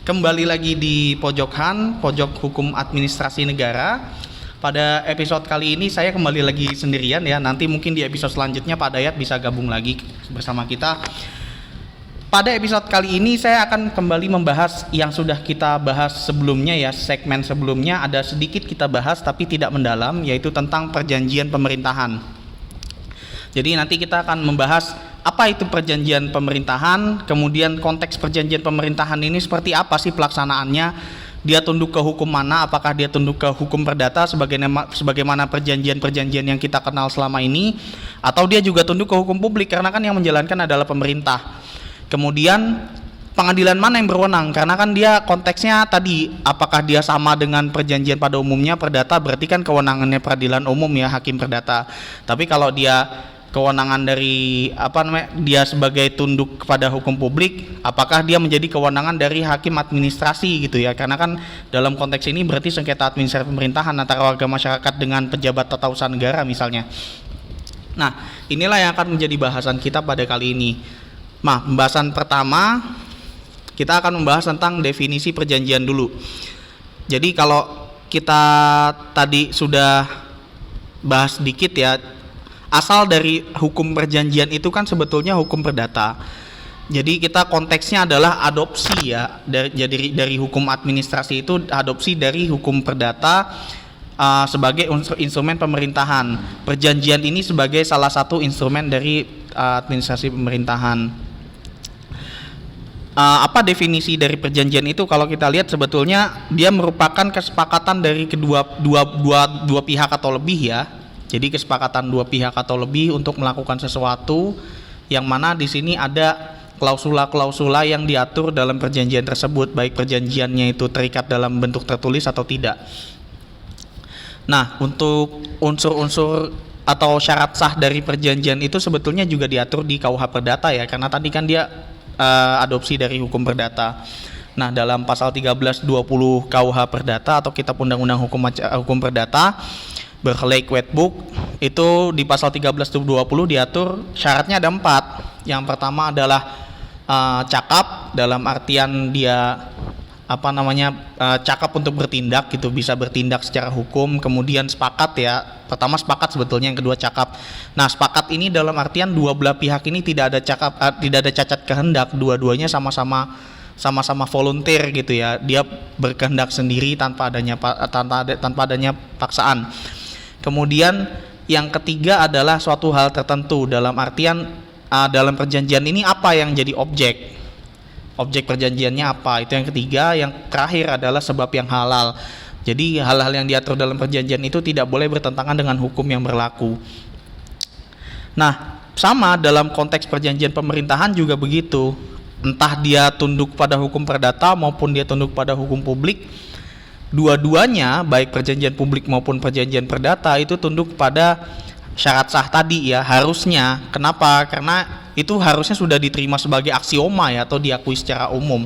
Kembali lagi di Pojokan, Pojok Hukum Administrasi Negara. Pada episode kali ini saya kembali lagi sendirian ya. Nanti mungkin di episode selanjutnya Pak Dayat bisa gabung lagi bersama kita. Pada episode kali ini saya akan kembali membahas yang sudah kita bahas sebelumnya ya. Segmen sebelumnya ada sedikit kita bahas tapi tidak mendalam, yaitu tentang perjanjian pemerintahan. Jadi nanti kita akan membahas apa itu perjanjian pemerintahan, kemudian konteks perjanjian pemerintahan ini seperti apa sih pelaksanaannya, dia tunduk ke hukum mana, apakah dia tunduk ke hukum perdata sebagaimana perjanjian-perjanjian yang kita kenal selama ini, atau dia juga tunduk ke hukum publik karena kan yang menjalankan adalah pemerintah. Kemudian pengadilan mana yang berwenang, karena kan dia konteksnya tadi apakah dia sama dengan perjanjian pada umumnya. Perdata berarti kan kewenangannya peradilan umum ya, hakim perdata. Tapi kalau dia kewenangan dari dia sebagai tunduk kepada hukum publik, apakah dia menjadi kewenangan dari hakim administrasi gitu ya, karena kan dalam konteks ini berarti sengketa administrasi pemerintahan antara warga masyarakat dengan pejabat tata usaha negara misalnya. Nah, inilah yang akan menjadi bahasan kita pada kali ini. Nah, pembahasan pertama kita akan membahas tentang definisi perjanjian dulu. Jadi kalau kita tadi sudah bahas sedikit ya, asal dari hukum perjanjian itu kan sebetulnya hukum perdata. Jadi kita konteksnya adalah adopsi ya, dari hukum administrasi itu adopsi dari hukum perdata sebagai instrumen pemerintahan. Perjanjian ini sebagai salah satu instrumen dari administrasi pemerintahan. Apa definisi dari perjanjian itu? Kalau kita lihat sebetulnya dia merupakan kesepakatan dari dua pihak atau lebih ya. Jadi kesepakatan dua pihak atau lebih untuk melakukan sesuatu yang mana di sini ada klausula-klausula yang diatur dalam perjanjian tersebut, baik perjanjiannya itu terikat dalam bentuk tertulis atau tidak. Nah, untuk unsur-unsur atau syarat sah dari perjanjian itu sebetulnya juga diatur di KUH Perdata ya, karena tadi kan dia adopsi dari hukum perdata. Nah, dalam pasal 1320 KUH Perdata atau Kitab Undang-Undang Hukum Perdata Berkeley Wetbook itu di pasal 1320 diatur syaratnya ada 4. Yang pertama adalah cakap, dalam artian dia cakap untuk bertindak gitu, bisa bertindak secara hukum. Kemudian sepakat ya, pertama sepakat sebetulnya, yang kedua cakap. Nah, sepakat ini dalam artian dua belah pihak ini tidak ada cacat kehendak, dua-duanya sama-sama volunteer gitu ya, dia berkehendak sendiri tanpa adanya paksaan. Kemudian yang ketiga adalah suatu hal tertentu, dalam artian dalam perjanjian ini apa yang jadi objek perjanjiannya apa, itu yang ketiga. Yang terakhir adalah sebab yang halal. Jadi hal-hal yang diatur dalam perjanjian itu tidak boleh bertentangan dengan hukum yang berlaku. Nah, sama dalam konteks perjanjian pemerintahan juga begitu, entah dia tunduk pada hukum perdata maupun dia tunduk pada hukum publik, dua-duanya baik perjanjian publik maupun perjanjian perdata itu tunduk pada syarat sah tadi ya, harusnya. Kenapa? Karena itu harusnya sudah diterima sebagai aksioma ya, atau diakui secara umum.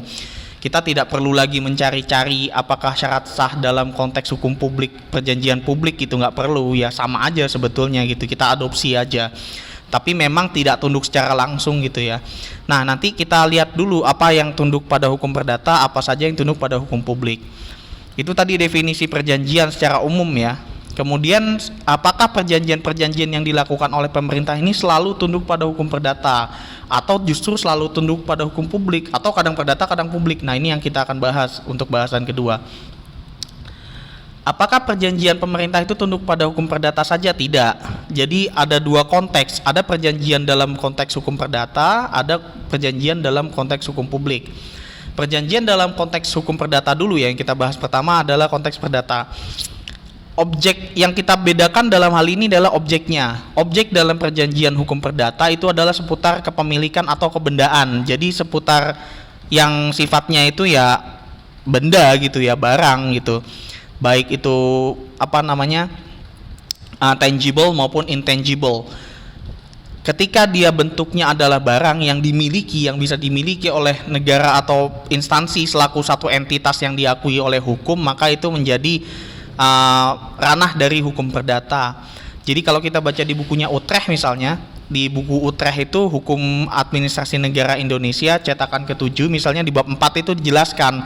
Kita tidak perlu lagi mencari-cari apakah syarat sah dalam konteks hukum publik, perjanjian publik, itu nggak perlu ya, sama aja sebetulnya gitu, kita adopsi aja. Tapi memang tidak tunduk secara langsung gitu ya. Nah, nanti kita lihat dulu apa yang tunduk pada hukum perdata, apa saja yang tunduk pada hukum publik. Itu tadi definisi perjanjian secara umum ya. Kemudian apakah perjanjian-perjanjian yang dilakukan oleh pemerintah ini selalu tunduk pada hukum perdata, atau justru selalu tunduk pada hukum publik, atau kadang perdata kadang publik? Nah, ini yang kita akan bahas untuk bahasan kedua. Apakah perjanjian pemerintah itu tunduk pada hukum perdata saja? Tidak. Jadi ada dua konteks, ada perjanjian dalam konteks hukum perdata, ada perjanjian dalam konteks hukum publik. Perjanjian dalam konteks hukum perdata dulu ya, yang kita bahas pertama adalah konteks perdata. Objek yang kita bedakan dalam hal ini adalah objeknya. Objek dalam perjanjian hukum perdata itu adalah seputar kepemilikan atau kebendaan. Jadi seputar yang sifatnya itu ya benda gitu ya, barang gitu. Baik itu tangible maupun intangible. Ketika dia bentuknya adalah barang yang dimiliki, yang bisa dimiliki oleh negara atau instansi selaku satu entitas yang diakui oleh hukum, maka itu menjadi ranah dari hukum perdata. Jadi kalau kita baca di bukunya Utrecht misalnya, di buku Utrecht itu Hukum Administrasi Negara Indonesia cetakan ke-7 misalnya di bab 4 itu dijelaskan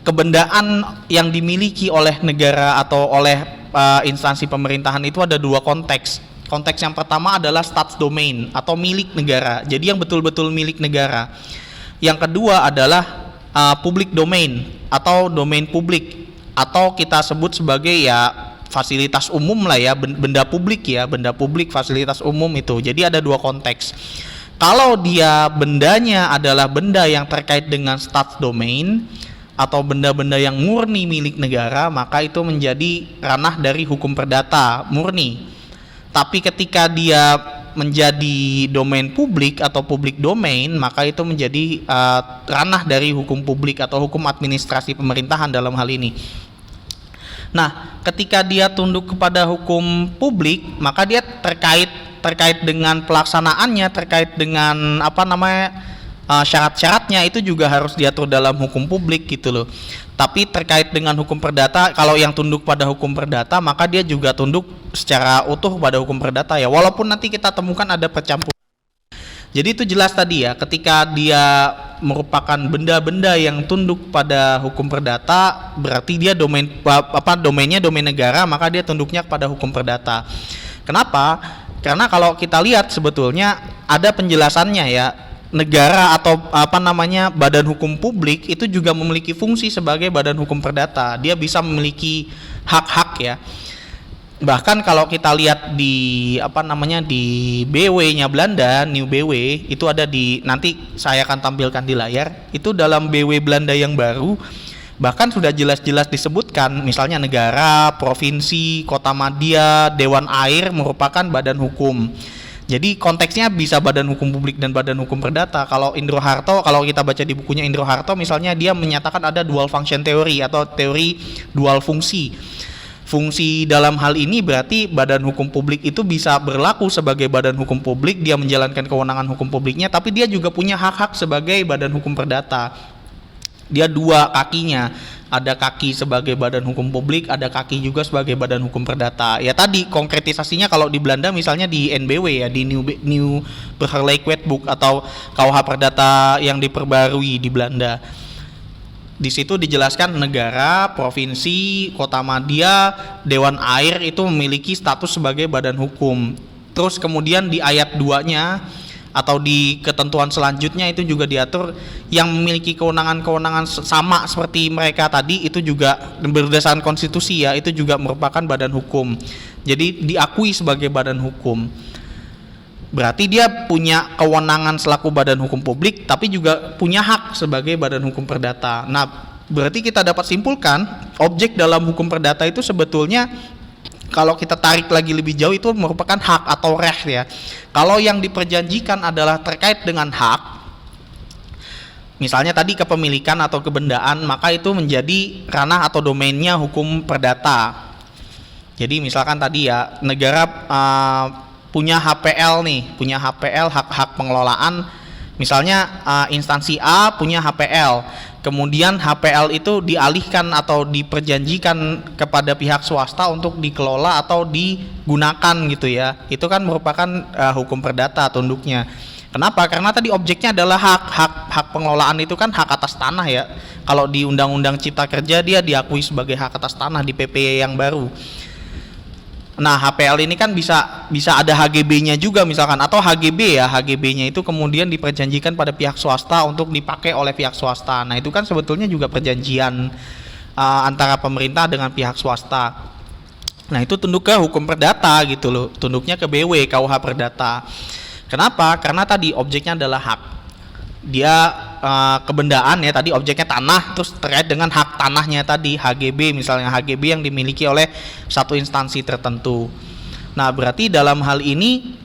kebendaan yang dimiliki oleh negara atau oleh instansi pemerintahan itu ada dua konteks. Konteks yang pertama adalah staatsdomein atau milik negara, jadi yang betul-betul milik negara. Yang kedua adalah public domain atau domain publik, atau kita sebut sebagai ya fasilitas umum lah ya, benda publik ya, benda publik, fasilitas umum itu. Jadi ada dua konteks. Kalau dia bendanya adalah benda yang terkait dengan staatsdomein atau benda-benda yang murni milik negara, maka itu menjadi ranah dari hukum perdata murni. Tapi ketika dia menjadi domain publik atau public domain, maka itu menjadi ranah dari hukum publik atau hukum administrasi pemerintahan dalam hal ini. Nah, ketika dia tunduk kepada hukum publik, maka dia terkait dengan pelaksanaannya, terkait dengan syarat-syaratnya itu juga harus diatur dalam hukum publik gitu loh. Tapi terkait dengan hukum perdata, kalau yang tunduk pada hukum perdata, maka dia juga tunduk secara utuh pada hukum perdata ya. Walaupun nanti kita temukan ada percampuran. Jadi itu jelas tadi ya, ketika dia merupakan benda-benda yang tunduk pada hukum perdata, berarti dia domainnya domain negara, maka dia tunduknya kepada hukum perdata. Kenapa? Karena kalau kita lihat sebetulnya ada penjelasannya ya. Negara atau badan hukum publik itu juga memiliki fungsi sebagai badan hukum perdata. Dia bisa memiliki hak-hak ya. Bahkan kalau kita lihat di di BW-nya Belanda, New BW itu ada nanti saya akan tampilkan di layar. Itu dalam BW Belanda yang baru bahkan sudah jelas-jelas disebutkan, misalnya negara, provinsi, kota madya, dewan air merupakan badan hukum. Jadi konteksnya bisa badan hukum publik dan badan hukum perdata. Kalau Indro Harto, kalau kita baca di bukunya Indro Harto misalnya, dia menyatakan ada dual function theory atau teori dual fungsi. Fungsi dalam hal ini berarti badan hukum publik itu bisa berlaku sebagai badan hukum publik, dia menjalankan kewenangan hukum publiknya, tapi dia juga punya hak-hak sebagai badan hukum perdata. Dia dua kakinya, ada kaki sebagai badan hukum publik, ada kaki juga sebagai badan hukum perdata. Ya tadi konkretisasinya kalau di Belanda misalnya di NBW ya, di New Burgerlijk Wetboek atau KUH Perdata yang diperbarui di Belanda. Di situ dijelaskan negara, provinsi, kota madya, dewan air itu memiliki status sebagai badan hukum. Terus kemudian di ayat 2-nya atau di ketentuan selanjutnya itu juga diatur yang memiliki kewenangan-kewenangan sama seperti mereka tadi, itu juga berdasarkan konstitusi ya, itu juga merupakan badan hukum. Jadi diakui sebagai badan hukum. Berarti dia punya kewenangan selaku badan hukum publik, tapi juga punya hak sebagai badan hukum perdata. Nah, berarti kita dapat simpulkan objek dalam hukum perdata itu sebetulnya kalau kita tarik lagi lebih jauh itu merupakan hak atau reh ya. Kalau yang diperjanjikan adalah terkait dengan hak, misalnya tadi kepemilikan atau kebendaan, maka itu menjadi ranah atau domainnya hukum perdata. Jadi misalkan tadi ya, negara punya HPL nih, punya HPL, hak-hak pengelolaan. Misalnya instansi A punya HPL, kemudian HPL itu dialihkan atau diperjanjikan kepada pihak swasta untuk dikelola atau digunakan gitu ya. Itu kan merupakan hukum perdata tunduknya. Kenapa? Karena tadi objeknya adalah hak pengelolaan itu kan hak atas tanah ya. Kalau di Undang-Undang Cipta Kerja dia diakui sebagai hak atas tanah di PP yang baru. Nah, HPL ini kan bisa ada HGB-nya juga misalkan, atau HGB ya, HGB-nya itu kemudian diperjanjikan pada pihak swasta untuk dipakai oleh pihak swasta. Nah, itu kan sebetulnya juga perjanjian antara pemerintah dengan pihak swasta. Nah, itu tunduk ke hukum perdata gitu loh, tunduknya ke BW, KUH Perdata. Kenapa? Karena tadi objeknya adalah hak. Dia kebendaan ya, tadi objeknya tanah, terus terkait dengan hak tanahnya tadi, HGB misalnya, HGB yang dimiliki oleh satu instansi tertentu. Nah, berarti dalam hal ini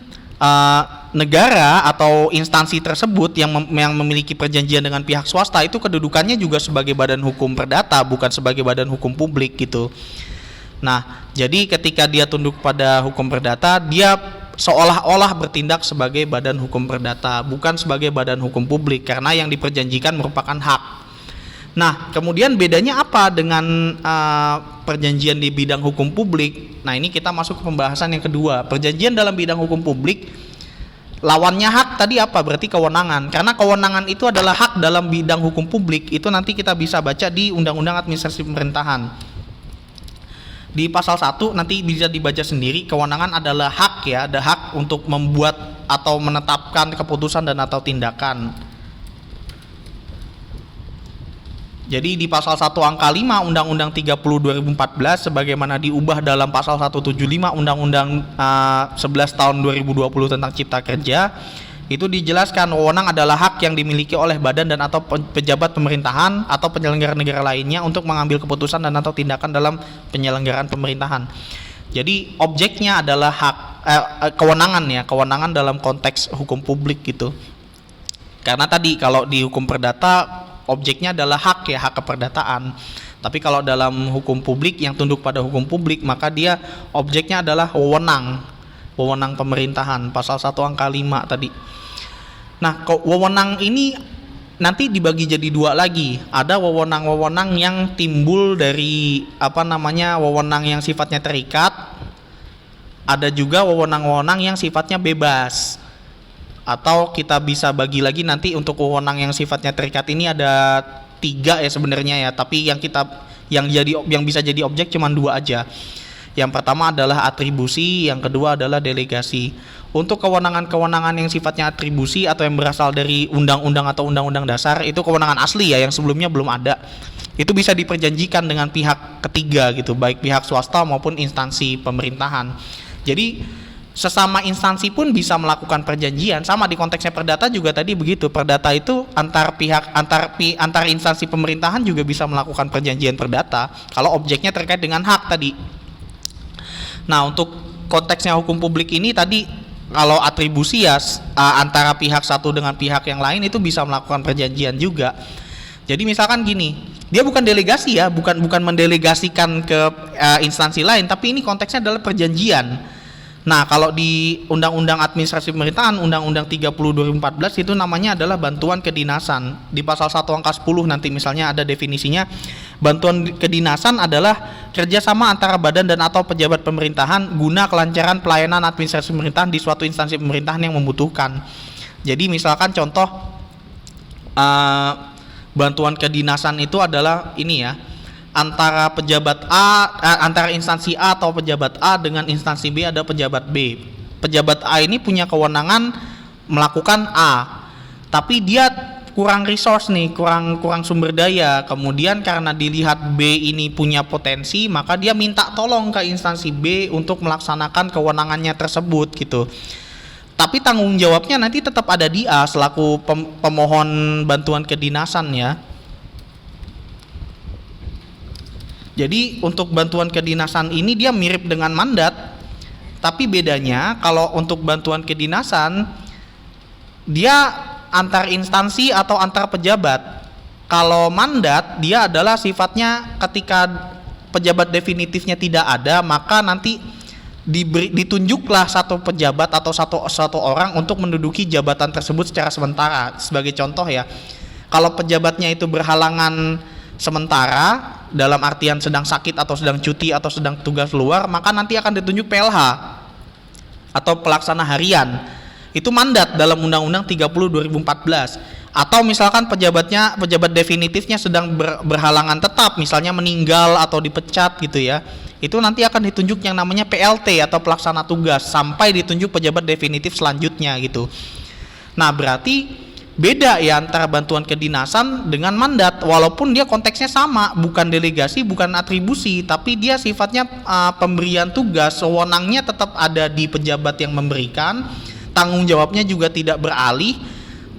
negara atau instansi tersebut yang memiliki perjanjian dengan pihak swasta itu kedudukannya juga sebagai badan hukum perdata, bukan sebagai badan hukum publik gitu. Nah, jadi ketika dia tunduk pada hukum perdata, dia seolah-olah bertindak sebagai badan hukum perdata, bukan sebagai badan hukum publik, karena yang diperjanjikan merupakan hak. Nah, kemudian bedanya apa dengan perjanjian di bidang hukum publik? Nah, ini kita masuk ke pembahasan yang kedua. Perjanjian dalam bidang hukum publik Lawannya hak tadi apa? Berarti kewenangan. Karena kewenangan itu adalah hak dalam bidang hukum publik. Itu nanti kita bisa baca di Undang-Undang Administrasi Pemerintahan. Di pasal 1 nanti bisa dibaca sendiri, kewenangan adalah hak ya, ada hak untuk membuat atau menetapkan keputusan dan atau tindakan. Jadi di pasal 1 angka 5 Undang-Undang 30 2014 sebagaimana diubah dalam pasal 175 Undang-Undang 11 tahun 2020 tentang Cipta Kerja, itu dijelaskan wewenang adalah hak yang dimiliki oleh badan dan atau pejabat pemerintahan atau penyelenggara negara lainnya untuk mengambil keputusan dan atau tindakan dalam penyelenggaraan pemerintahan. Jadi objeknya adalah hak kewenangan ya, kewenangan dalam konteks hukum publik gitu. Karena tadi kalau di hukum perdata objeknya adalah hak ya, hak keperdataan. Tapi kalau dalam hukum publik yang tunduk pada hukum publik, maka dia objeknya adalah wewenang pemerintahan, pasal 1 angka 5 tadi. Nah, wewenang ini nanti dibagi jadi dua lagi. Ada wewenang-wewenang yang timbul dari wewenang yang sifatnya terikat. Ada juga wewenang-wewenang yang sifatnya bebas. Atau kita bisa bagi lagi nanti untuk wewenang yang sifatnya terikat ini ada 3 ya sebenarnya ya, tapi yang bisa jadi objek cuma 2 aja. Yang pertama adalah atribusi, yang kedua adalah delegasi. Untuk kewenangan-kewenangan yang sifatnya atribusi atau yang berasal dari undang-undang atau undang-undang dasar, itu kewenangan asli ya, yang sebelumnya belum ada. Itu bisa diperjanjikan dengan pihak ketiga gitu, baik pihak swasta maupun instansi pemerintahan. Jadi sesama instansi pun bisa melakukan perjanjian. Sama di konteksnya perdata juga tadi begitu. Perdata itu antar instansi pemerintahan juga bisa melakukan perjanjian perdata kalau objeknya terkait dengan hak tadi. Nah, untuk konteksnya hukum publik ini tadi kalau atribusi ya antara pihak satu dengan pihak yang lain itu bisa melakukan perjanjian juga. Jadi misalkan gini, dia bukan delegasi ya, bukan mendelegasikan ke instansi lain, tapi ini konteksnya adalah perjanjian. Nah, kalau di Undang-Undang Administrasi Pemerintahan, Undang-Undang 30 2014 itu namanya adalah bantuan kedinasan. Di pasal 1 angka 10 nanti misalnya ada definisinya. Bantuan kedinasan adalah kerjasama antara badan dan atau pejabat pemerintahan guna kelancaran pelayanan administrasi pemerintahan di suatu instansi pemerintahan yang membutuhkan. Jadi misalkan contoh bantuan kedinasan itu adalah ini ya, antara pejabat antara instansi A atau pejabat A dengan instansi B ada pejabat B. Pejabat A ini punya kewenangan melakukan A, tapi dia kurang resource nih, kurang sumber daya. Kemudian karena dilihat B ini punya potensi, maka dia minta tolong ke instansi B untuk melaksanakan kewenangannya tersebut gitu. Tapi tanggung jawabnya nanti tetap ada di A selaku pemohon bantuan kedinasan ya. Jadi untuk bantuan kedinasan ini dia mirip dengan mandat, tapi bedanya kalau untuk bantuan kedinasan dia antar instansi atau antar pejabat. Kalau mandat dia adalah sifatnya ketika pejabat definitifnya tidak ada, maka nanti ditunjuklah satu pejabat atau satu orang untuk menduduki jabatan tersebut secara sementara. Sebagai contoh ya, kalau pejabatnya itu berhalangan sementara dalam artian sedang sakit atau sedang cuti atau sedang tugas luar, maka nanti akan ditunjuk PLH atau pelaksana harian. Itu mandat dalam Undang-Undang 30 2014. Atau misalkan pejabat definitifnya sedang berhalangan tetap, misalnya meninggal atau dipecat gitu ya. Itu nanti akan ditunjuk yang namanya PLT atau pelaksana tugas sampai ditunjuk pejabat definitif selanjutnya gitu. Nah, berarti beda ya antara bantuan kedinasan dengan mandat, walaupun dia konteksnya sama, bukan delegasi, bukan atribusi, tapi dia sifatnya pemberian tugas, wewenangnya tetap ada di pejabat yang memberikan, tanggung jawabnya juga tidak beralih,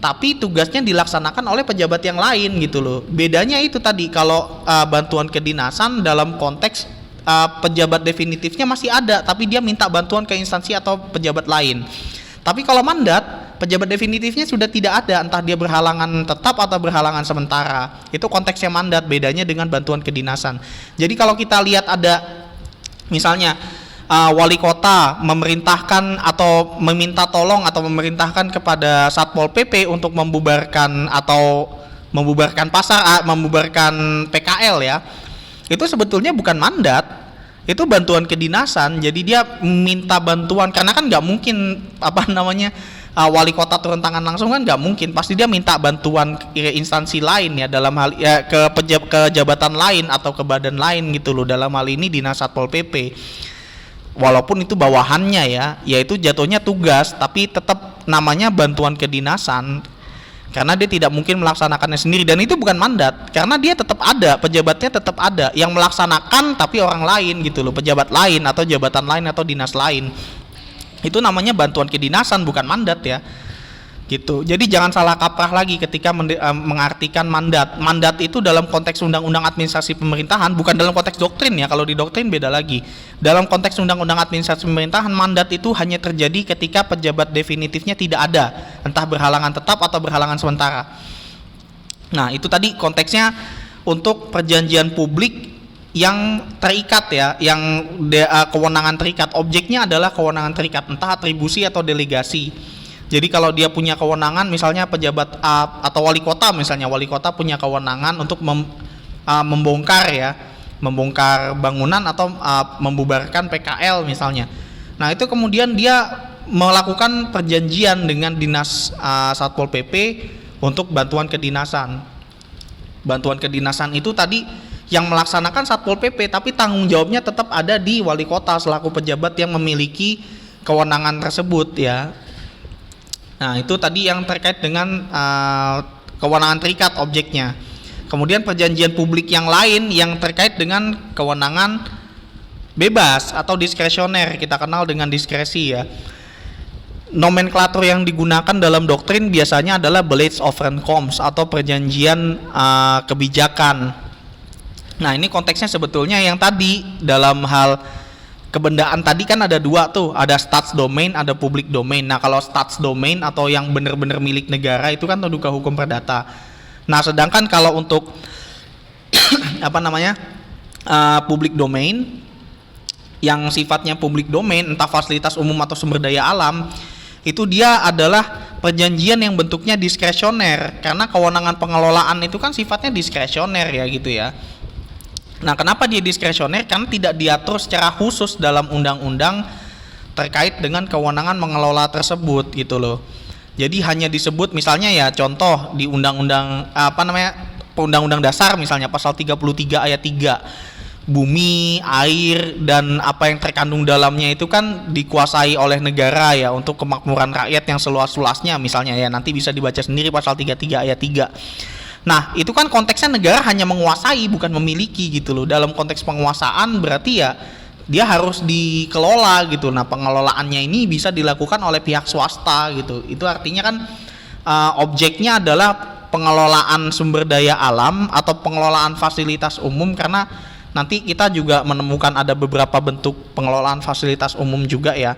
tapi tugasnya dilaksanakan oleh pejabat yang lain gitu loh. Bedanya itu tadi, kalau bantuan kedinasan dalam konteks pejabat definitifnya masih ada, tapi dia minta bantuan ke instansi atau pejabat lain. Tapi kalau mandat, pejabat definitifnya sudah tidak ada, entah dia berhalangan tetap atau berhalangan sementara. Itu konteksnya mandat, bedanya dengan bantuan kedinasan. Jadi kalau kita lihat ada misalnya wali kota memerintahkan atau meminta tolong atau memerintahkan kepada Satpol PP untuk membubarkan pasar, membubarkan PKL ya. Itu sebetulnya bukan mandat. Itu bantuan kedinasan. Jadi dia minta bantuan karena kan nggak mungkin wali kota turun tangan langsung kan nggak mungkin, pasti dia minta bantuan ke instansi lain ya, dalam hal ya ke jabatan lain atau ke badan lain gitu loh, dalam hal ini Dinas Satpol PP. Walaupun itu bawahannya ya, yaitu jatuhnya tugas, tapi tetap namanya bantuan kedinasan karena dia tidak mungkin melaksanakannya sendiri, dan itu bukan mandat karena dia tetap ada, pejabatnya tetap ada yang melaksanakan, tapi orang lain gitu loh, pejabat lain atau jabatan lain atau dinas lain. Itu namanya bantuan kedinasan, bukan mandat ya. Gitu. Jadi jangan salah kaprah lagi ketika mengartikan mandat. Mandat itu dalam konteks undang-undang administrasi pemerintahan, bukan dalam konteks doktrin ya. Kalau di doktrin beda lagi. Dalam konteks undang-undang administrasi pemerintahan, mandat itu hanya terjadi ketika pejabat definitifnya tidak ada, entah berhalangan tetap atau berhalangan sementara. Nah, itu tadi konteksnya untuk perjanjian publik yang terikat ya, yang kewenangan terikat. Objeknya adalah kewenangan terikat, entah atribusi atau delegasi. Jadi kalau dia punya kewenangan, misalnya pejabat atau wali kota, misalnya wali kota punya kewenangan untuk membongkar ya, membongkar bangunan atau membubarkan PKL misalnya. Nah itu kemudian dia melakukan perjanjian dengan dinas Satpol PP untuk bantuan kedinasan. Bantuan kedinasan itu tadi yang melaksanakan Satpol PP, tapi tanggung jawabnya tetap ada di wali kota selaku pejabat yang memiliki kewenangan tersebut ya. Nah itu tadi yang terkait dengan kewenangan terikat objeknya. Kemudian perjanjian publik yang lain yang terkait dengan kewenangan bebas atau diskresioner, kita kenal dengan diskresi ya. Nomenklatur yang digunakan dalam doktrin biasanya adalah beleidsovereenkomst atau perjanjian kebijakan. Nah ini konteksnya sebetulnya yang tadi dalam hal kebendaan tadi kan ada dua tuh, ada staatsdomein, ada public domain. Nah kalau staatsdomein atau yang benar-benar milik negara itu kan tunduk ke hukum perdata. Nah sedangkan kalau untuk public domain yang sifatnya public domain, entah fasilitas umum atau sumber daya alam, itu dia adalah perjanjian yang bentuknya diskresioner karena kewenangan pengelolaan itu kan sifatnya diskresioner ya gitu ya. Nah, kenapa dia diskresioner? Karena tidak diatur secara khusus dalam undang-undang terkait dengan kewenangan mengelola tersebut gitu loh. Jadi hanya disebut misalnya ya contoh di undang-undang Undang-Undang Dasar misalnya pasal 33 ayat 3. Bumi, air dan apa yang terkandung dalamnya itu kan dikuasai oleh negara ya untuk kemakmuran rakyat yang seluas-luasnya misalnya ya, nanti bisa dibaca sendiri pasal 33 ayat 3. Nah itu kan konteksnya negara hanya menguasai bukan memiliki gitu loh. Dalam konteks penguasaan berarti ya dia harus dikelola gitu. Nah pengelolaannya ini bisa dilakukan oleh pihak swasta gitu. Itu artinya kan objeknya adalah pengelolaan sumber daya alam atau pengelolaan fasilitas umum, karena nanti kita juga menemukan ada beberapa bentuk pengelolaan fasilitas umum juga ya.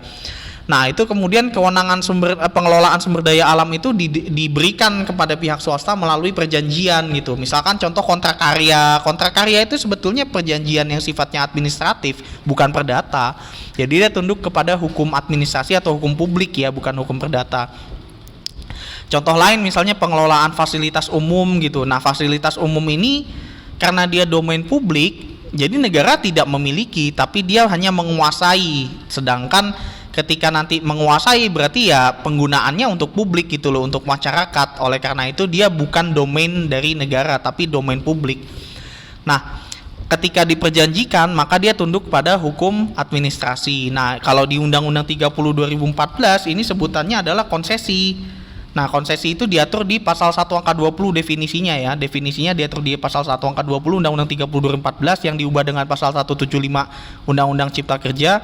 Nah itu kemudian kewenangan pengelolaan sumber daya alam itu diberikan kepada pihak swasta melalui perjanjian gitu. Misalkan contoh kontrak karya. Kontrak karya itu sebetulnya perjanjian yang sifatnya administratif, bukan perdata. Jadi dia tunduk kepada hukum administrasi atau hukum publik ya, bukan hukum perdata. Contoh lain misalnya pengelolaan fasilitas umum gitu. Nah fasilitas umum ini karena dia domain publik, jadi negara tidak memiliki, tapi dia hanya menguasai. Sedangkan ketika nanti menguasai berarti ya penggunaannya untuk publik gitu loh, untuk masyarakat. Oleh karena itu dia bukan domain dari negara tapi domain publik. Nah ketika diperjanjikan maka dia tunduk pada hukum administrasi. Nah kalau di Undang-Undang 30 2014 ini sebutannya adalah konsesi. Nah konsesi itu diatur di pasal 1 angka 20 definisinya ya. Definisinya diatur di pasal 1 angka 20 Undang-Undang 30 2014 yang diubah dengan pasal 175 Undang-Undang Cipta Kerja.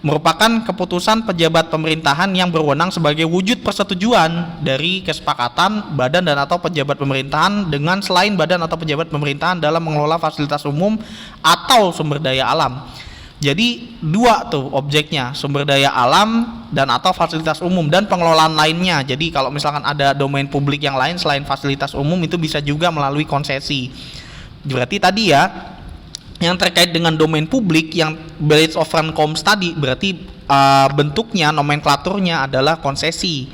Merupakan keputusan pejabat pemerintahan yang berwenang sebagai wujud persetujuan dari kesepakatan badan dan atau pejabat pemerintahan dengan selain badan atau pejabat pemerintahan dalam mengelola fasilitas umum atau sumber daya alam. Jadi dua tuh objeknya, sumber daya alam dan atau fasilitas umum dan pengelolaan lainnya. Jadi kalau misalkan ada domain publik yang lain selain fasilitas umum itu bisa juga melalui konsesi. Berarti tadi ya yang terkait dengan domain publik yang beleidsovereenkomst tadi berarti bentuknya nomenklaturnya adalah konsesi.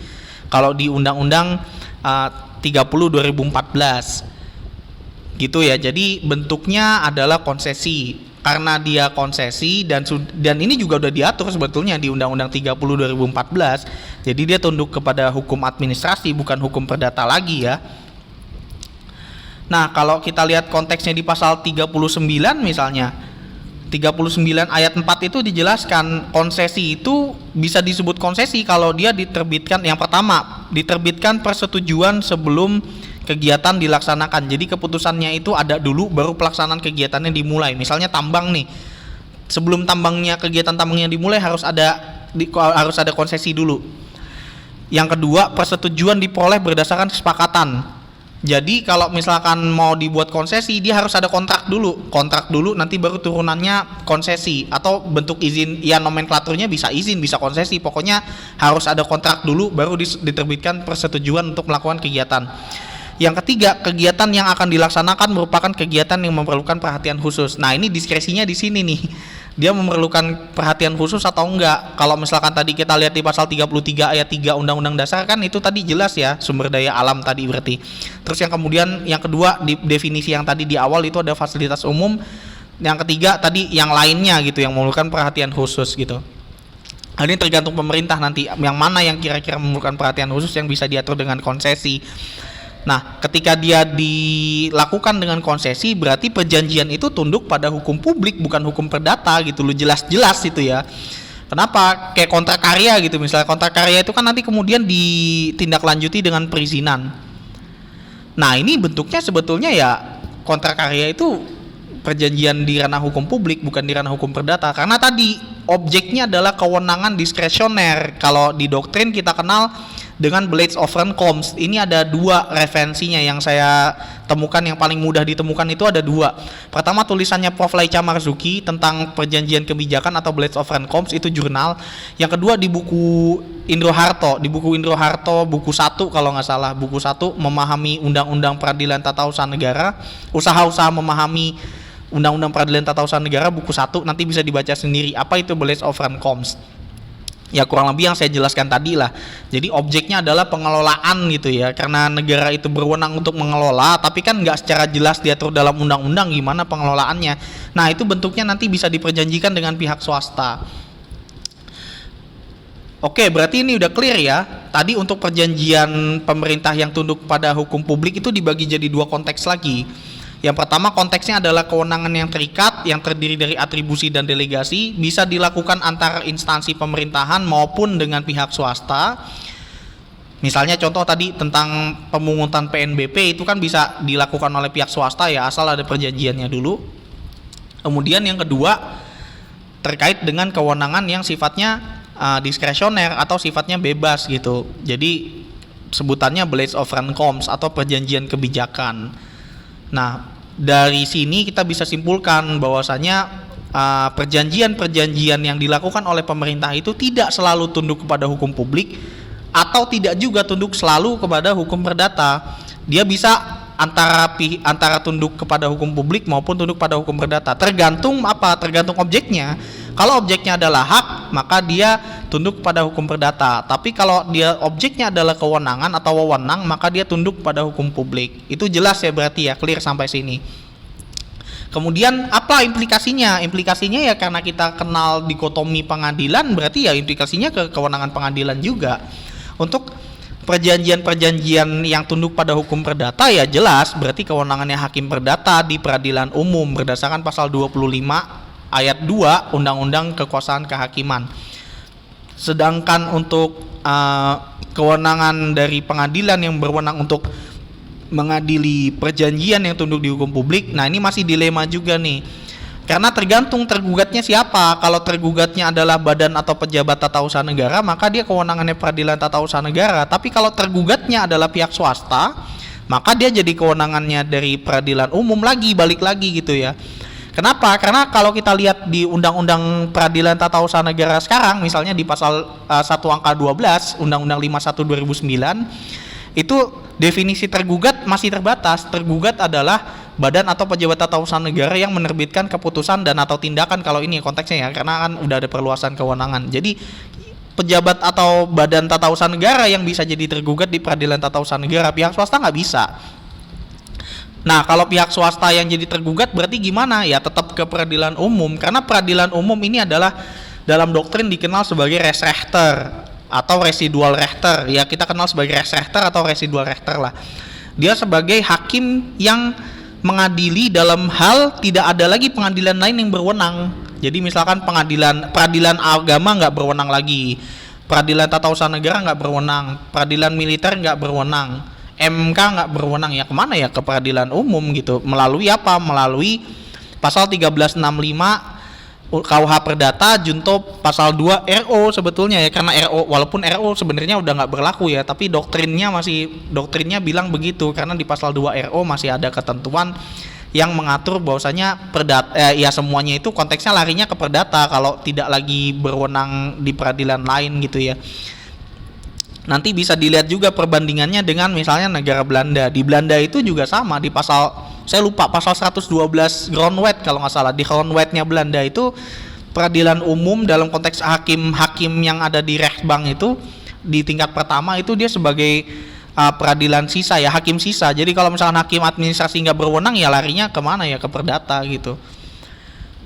Kalau di Undang-Undang 30 2014 gitu ya. Jadi bentuknya adalah konsesi. Karena dia konsesi dan ini juga udah diatur sebetulnya di Undang-Undang 30 2014. Jadi dia tunduk kepada hukum administrasi, bukan hukum perdata lagi ya. Nah, kalau kita lihat konteksnya di pasal 39 misalnya, 39 ayat 4 itu dijelaskan konsesi itu bisa disebut konsesi kalau dia diterbitkan, yang pertama diterbitkan persetujuan sebelum kegiatan dilaksanakan. Jadi keputusannya itu ada dulu baru pelaksanaan kegiatannya dimulai. Misalnya tambang nih, sebelum kegiatan tambangnya dimulai harus ada konsesi dulu. Yang kedua, persetujuan diperoleh berdasarkan kesepakatan. Jadi kalau misalkan mau dibuat konsesi, dia harus ada kontrak dulu, nanti baru turunannya konsesi atau bentuk izin. Ya nomenklaturnya bisa izin, bisa konsesi, pokoknya harus ada kontrak dulu baru diterbitkan persetujuan untuk melakukan kegiatan. Yang ketiga, kegiatan yang akan dilaksanakan merupakan kegiatan yang memerlukan perhatian khusus. Nah, ini diskresinya di sini nih. Dia memerlukan perhatian khusus atau enggak. Kalau misalkan tadi kita lihat di pasal 33 ayat 3 Undang-Undang Dasar kan itu tadi jelas ya, sumber daya alam tadi berarti. Terus yang kedua di definisi yang tadi di awal itu ada fasilitas umum. Yang ketiga tadi yang lainnya gitu, yang memerlukan perhatian khusus gitu. Ini tergantung pemerintah nanti yang mana yang kira-kira memerlukan perhatian khusus yang bisa diatur dengan konsesi. Nah, ketika dia dilakukan dengan konsesi, berarti perjanjian itu tunduk pada hukum publik, bukan hukum perdata gitu loh, jelas-jelas itu ya. Kenapa? Kayak kontrak karya gitu, misalnya kontrak karya itu kan nanti kemudian ditindaklanjuti dengan perizinan. Nah, ini bentuknya sebetulnya ya kontrak karya itu perjanjian di ranah hukum publik, bukan di ranah hukum perdata. Karena tadi objeknya adalah kewenangan diskresioner. Kalau di doktrin kita kenal dengan Blades of Rancoms. Ini ada dua referensinya yang saya temukan, yang paling mudah ditemukan itu ada dua. Pertama tulisannya Prof. Laica Marzuki tentang perjanjian kebijakan atau Blades of Rancoms, itu jurnal. Yang kedua di buku Indro Harto, buku 1 kalau nggak salah, buku 1 memahami Undang-Undang Peradilan Tata Usaha Negara, usaha-usaha memahami Undang-Undang Peradilan Tata Usaha Negara, buku 1, nanti bisa dibaca sendiri apa itu Blades of Rancoms. Ya kurang lebih yang saya jelaskan tadi lah. Jadi objeknya adalah pengelolaan gitu ya, karena negara itu berwenang untuk mengelola, tapi kan nggak secara jelas diatur dalam undang-undang gimana pengelolaannya. Nah itu bentuknya nanti bisa diperjanjikan dengan pihak swasta. Oke, berarti ini udah clear ya. Tadi untuk perjanjian pemerintah yang tunduk pada hukum publik itu dibagi jadi dua konteks lagi. Yang pertama konteksnya adalah kewenangan yang terikat yang terdiri dari atribusi dan delegasi, bisa dilakukan antara instansi pemerintahan maupun dengan pihak swasta. Misalnya contoh tadi tentang pemungutan PNBP itu kan bisa dilakukan oleh pihak swasta ya, asal ada perjanjiannya dulu. Kemudian yang kedua terkait dengan kewenangan yang sifatnya diskresioner atau sifatnya bebas gitu. Jadi sebutannya Blades of Rancoms atau perjanjian kebijakan. Nah, dari sini kita bisa simpulkan bahwasanya perjanjian-perjanjian yang dilakukan oleh pemerintah itu tidak selalu tunduk kepada hukum publik atau tidak juga tunduk selalu kepada hukum perdata. Dia bisa antara tunduk kepada hukum publik maupun tunduk pada hukum perdata. Tergantung objeknya. Kalau objeknya adalah hak, maka dia tunduk pada hukum perdata. Tapi kalau dia objeknya adalah kewenangan atau wewenang, maka dia tunduk pada hukum publik. Itu jelas ya berarti ya, clear sampai sini. Kemudian apa implikasinya? Implikasinya ya karena kita kenal dikotomi pengadilan, berarti ya implikasinya ke kewenangan pengadilan juga. Untuk perjanjian-perjanjian yang tunduk pada hukum perdata ya jelas berarti kewenangannya hakim perdata di peradilan umum berdasarkan pasal 25 ayat 2 Undang-Undang Kekuasaan Kehakiman. Sedangkan untuk kewenangan dari pengadilan yang berwenang untuk mengadili perjanjian yang tunduk di hukum publik, nah ini masih dilema juga nih. Karena tergantung tergugatnya siapa. Kalau tergugatnya adalah badan atau pejabat tata usaha negara, maka dia kewenangannya peradilan tata usaha negara. Tapi kalau tergugatnya adalah pihak swasta, maka dia jadi kewenangannya dari peradilan umum lagi, balik lagi gitu ya. Kenapa? Karena kalau kita lihat di Undang-Undang Peradilan Tata Usaha Negara sekarang, misalnya di pasal 1 angka 12 Undang-Undang 51 2009, itu definisi tergugat masih terbatas. Tergugat adalah badan atau pejabat tata usaha negara yang menerbitkan keputusan dan atau tindakan, kalau ini konteksnya ya, karena kan udah ada perluasan kewenangan. Jadi pejabat atau badan tata usaha negara yang bisa jadi tergugat di peradilan tata usaha negara, pihak swasta nggak bisa. Nah kalau pihak swasta yang jadi tergugat berarti gimana? Ya tetap ke peradilan umum, karena peradilan umum ini adalah dalam doktrin dikenal sebagai res rechter. atau residual rechter, ya kita kenal sebagai res rechter atau residual rechter lah. Dia sebagai hakim yang mengadili dalam hal tidak ada lagi pengadilan lain yang berwenang. Jadi misalkan peradilan agama nggak berwenang lagi, peradilan tata usaha negara nggak berwenang, peradilan militer nggak berwenang, MK nggak berwenang, ya kemana ya, ke peradilan umum gitu. Melalui apa? Melalui pasal 1365 KUH Perdata junto pasal 2 RO sebetulnya ya, karena RO walaupun RO sebenarnya udah nggak berlaku ya, tapi doktrinnya bilang begitu, karena di pasal 2 RO masih ada ketentuan yang mengatur bahwasanya ya semuanya itu konteksnya larinya ke perdata kalau tidak lagi berwenang di peradilan lain gitu ya. Nanti bisa dilihat juga perbandingannya dengan misalnya negara Belanda. Di Belanda itu juga sama, di pasal, saya lupa, pasal 112 Grondwet kalau nggak salah. Di Grondwetnya Belanda itu peradilan umum dalam konteks hakim yang ada di rechtbank itu di tingkat pertama itu dia sebagai peradilan sisa ya, hakim sisa. Jadi kalau misalkan hakim administrasi nggak berwenang ya larinya kemana ya, ke perdata gitu.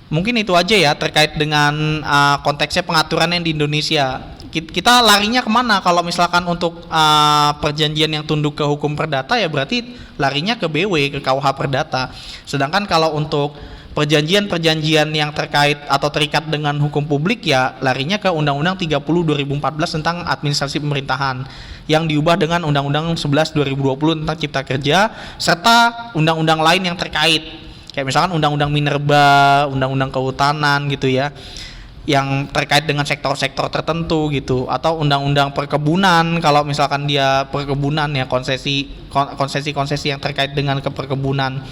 Mungkin itu aja ya terkait dengan konteksnya pengaturannya di Indonesia. Kita larinya kemana kalau misalkan untuk perjanjian yang tunduk ke hukum perdata ya berarti larinya ke BW, ke KUH Perdata. Sedangkan kalau untuk perjanjian-perjanjian yang terkait atau terikat dengan hukum publik ya larinya ke Undang-Undang 30 2014 tentang administrasi pemerintahan yang diubah dengan Undang-Undang 11 2020 tentang Cipta Kerja serta undang-undang lain yang terkait. Kayak misalkan Undang-Undang Minerba, Undang-Undang Kehutanan gitu ya, yang terkait dengan sektor-sektor tertentu gitu, atau Undang-Undang Perkebunan kalau misalkan dia perkebunan ya, konsesi yang terkait dengan keperkebunan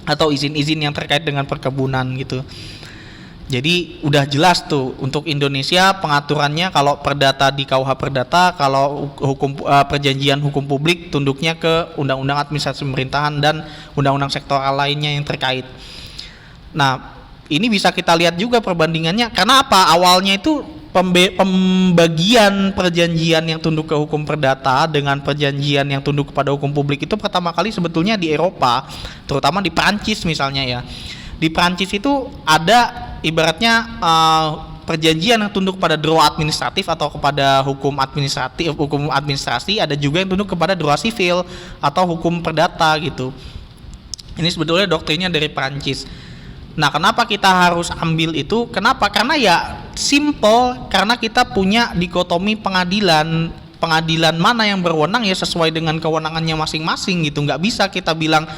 atau izin-izin yang terkait dengan perkebunan gitu. Jadi udah jelas tuh untuk Indonesia pengaturannya kalau perdata di KUH Perdata, kalau perjanjian hukum publik tunduknya ke Undang-Undang Administrasi Pemerintahan dan Undang-Undang sektoral lainnya yang terkait. Nah, ini bisa kita lihat juga perbandingannya. Karena apa? Awalnya itu pembagian perjanjian yang tunduk ke hukum perdata dengan perjanjian yang tunduk kepada hukum publik itu pertama kali sebetulnya di Eropa, terutama di Prancis misalnya ya. Di Prancis itu ada ibaratnya perjanjian yang tunduk pada droit administratif atau kepada hukum administrasi, ada juga yang tunduk kepada droit sivil atau hukum perdata gitu. Ini sebetulnya doktrinnya dari Prancis. Nah, kenapa kita harus ambil itu? Kenapa? Karena ya simple, karena kita punya dikotomi pengadilan mana yang berwenang ya sesuai dengan kewenangannya masing-masing gitu. Nggak bisa kita bilang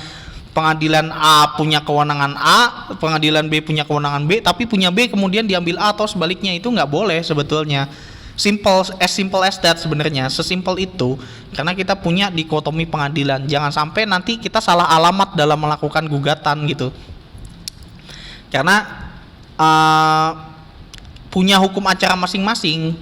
pengadilan A punya kewenangan A, pengadilan B punya kewenangan B, tapi punya B kemudian diambil A atau sebaliknya, itu nggak boleh sebetulnya. Simple as that sebenarnya, sesimpel itu, karena kita punya dikotomi pengadilan. Jangan sampai nanti kita salah alamat dalam melakukan gugatan gitu. Karena punya hukum acara masing-masing,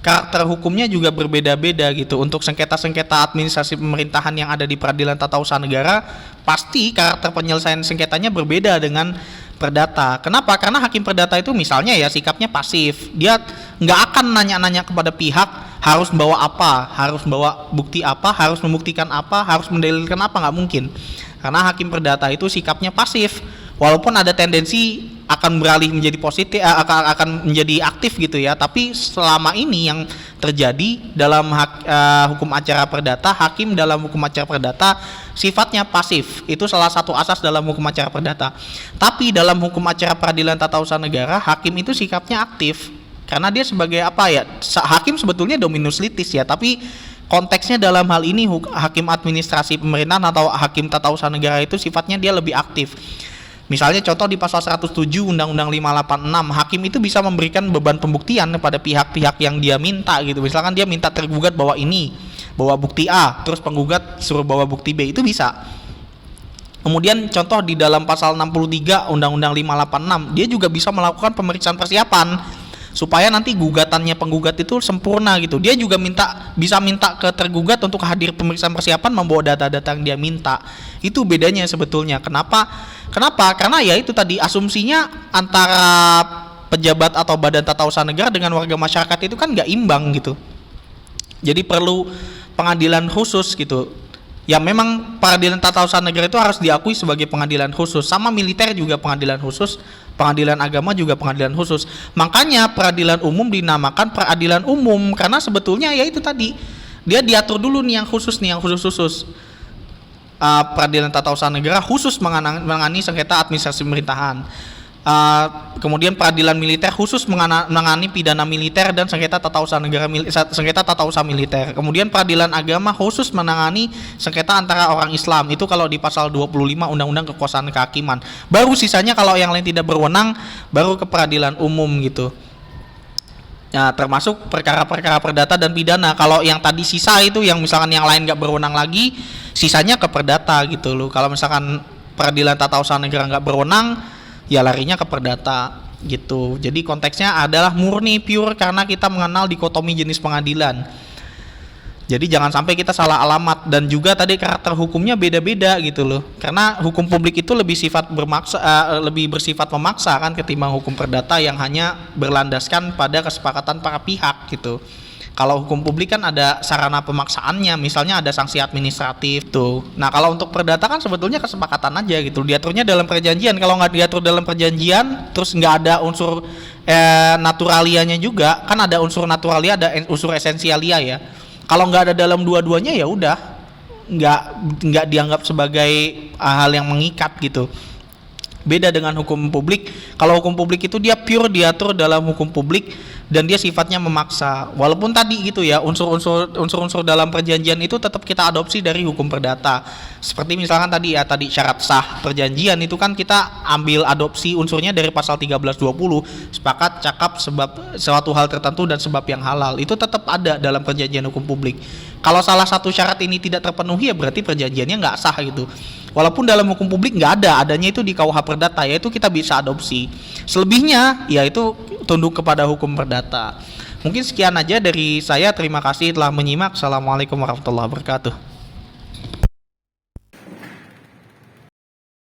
karakter hukumnya juga berbeda-beda gitu. Untuk sengketa-sengketa administrasi pemerintahan yang ada di peradilan tata usaha negara, pasti karakter penyelesaian sengketanya berbeda dengan perdata. Kenapa? Karena hakim perdata itu misalnya ya sikapnya pasif. Dia nggak akan nanya-nanya kepada pihak harus bawa apa, harus bawa bukti apa, harus membuktikan apa, harus mendalilkan apa, nggak mungkin. Karena hakim perdata itu sikapnya pasif. Walaupun ada tendensi akan beralih menjadi positif, akan menjadi aktif gitu ya, tapi selama ini yang terjadi dalam hukum acara perdata, hakim dalam hukum acara perdata sifatnya pasif. Itu salah satu asas dalam hukum acara perdata. Tapi dalam hukum acara peradilan tata usaha negara, hakim itu sikapnya aktif. Karena dia sebagai apa ya, hakim sebetulnya dominus litis ya, tapi konteksnya dalam hal ini hakim administrasi pemerintahan atau hakim tata usaha negara itu sifatnya dia lebih aktif. Misalnya contoh di pasal 107 Undang-Undang 586, hakim itu bisa memberikan beban pembuktian kepada pihak-pihak yang dia minta gitu. Misalkan dia minta tergugat bawa bukti A, terus penggugat suruh bawa bukti B, itu bisa. Kemudian contoh di dalam pasal 63 Undang-Undang 586, dia juga bisa melakukan pemeriksaan persiapan supaya nanti gugatannya penggugat itu sempurna gitu. Dia juga bisa minta ke tergugat untuk hadir pemeriksaan persiapan membawa data-data yang dia minta. Itu bedanya sebetulnya. Kenapa? Karena ya itu tadi asumsinya antara pejabat atau badan tata usaha negara dengan warga masyarakat itu kan nggak imbang gitu. Jadi perlu pengadilan khusus gitu. Ya memang peradilan tata usaha negara itu harus diakui sebagai pengadilan khusus, sama militer juga pengadilan khusus, pengadilan agama juga pengadilan khusus. Makanya peradilan umum dinamakan peradilan umum karena sebetulnya ya itu tadi dia diatur dulu nih yang khusus nih, yang khusus. Peradilan tata usaha negara khusus menangani sengketa administrasi pemerintahan. Kemudian peradilan militer khusus menangani pidana militer dan sengketa tata usaha negara, sengketa tata usaha militer. Kemudian peradilan agama khusus menangani sengketa antara orang Islam. Itu kalau di pasal 25 Undang-Undang Kekuasaan Kehakiman. Baru sisanya kalau yang lain tidak berwenang baru ke peradilan umum gitu. Ya, termasuk perkara-perkara perdata dan pidana. Kalau yang tadi sisa itu yang misalkan yang lain nggak berwenang lagi, sisanya ke perdata gitu loh. Kalau misalkan peradilan tata usaha negara nggak berwenang, ya larinya ke perdata gitu. Jadi konteksnya adalah murni pure karena kita mengenal dikotomi jenis pengadilan. Jadi jangan sampai kita salah alamat, dan juga tadi karakter hukumnya beda-beda gitu loh. Karena hukum publik itu lebih lebih bersifat memaksa kan ketimbang hukum perdata yang hanya berlandaskan pada kesepakatan para pihak gitu. Kalau hukum publik kan ada sarana pemaksaannya, misalnya ada sanksi administratif tuh. Nah kalau untuk perdata kan sebetulnya kesepakatan aja gitu, diaturnya dalam perjanjian. Kalau nggak diatur dalam perjanjian, terus nggak ada unsur naturalianya juga, kan ada unsur naturalia, ada unsur esensialia ya. Kalau nggak ada dalam dua-duanya ya udah nggak dianggap sebagai hal yang mengikat gitu. Beda dengan hukum publik. Kalau hukum publik itu dia pure diatur dalam hukum publik dan dia sifatnya memaksa. Walaupun tadi gitu ya unsur-unsur dalam perjanjian itu tetap kita adopsi dari hukum perdata. Seperti misalkan tadi syarat sah perjanjian itu kan kita ambil adopsi unsurnya dari pasal 1320, sepakat, cakap, sebab suatu hal tertentu dan sebab yang halal. Itu tetap ada dalam perjanjian hukum publik. Kalau salah satu syarat ini tidak terpenuhi ya berarti perjanjiannya nggak sah gitu. Walaupun dalam hukum publik nggak ada, adanya itu di KUH Perdata, yaitu kita bisa adopsi. Selebihnya yaitu tunduk kepada hukum perdata. Mungkin sekian aja dari saya, terima kasih telah menyimak. Assalamualaikum warahmatullahi wabarakatuh.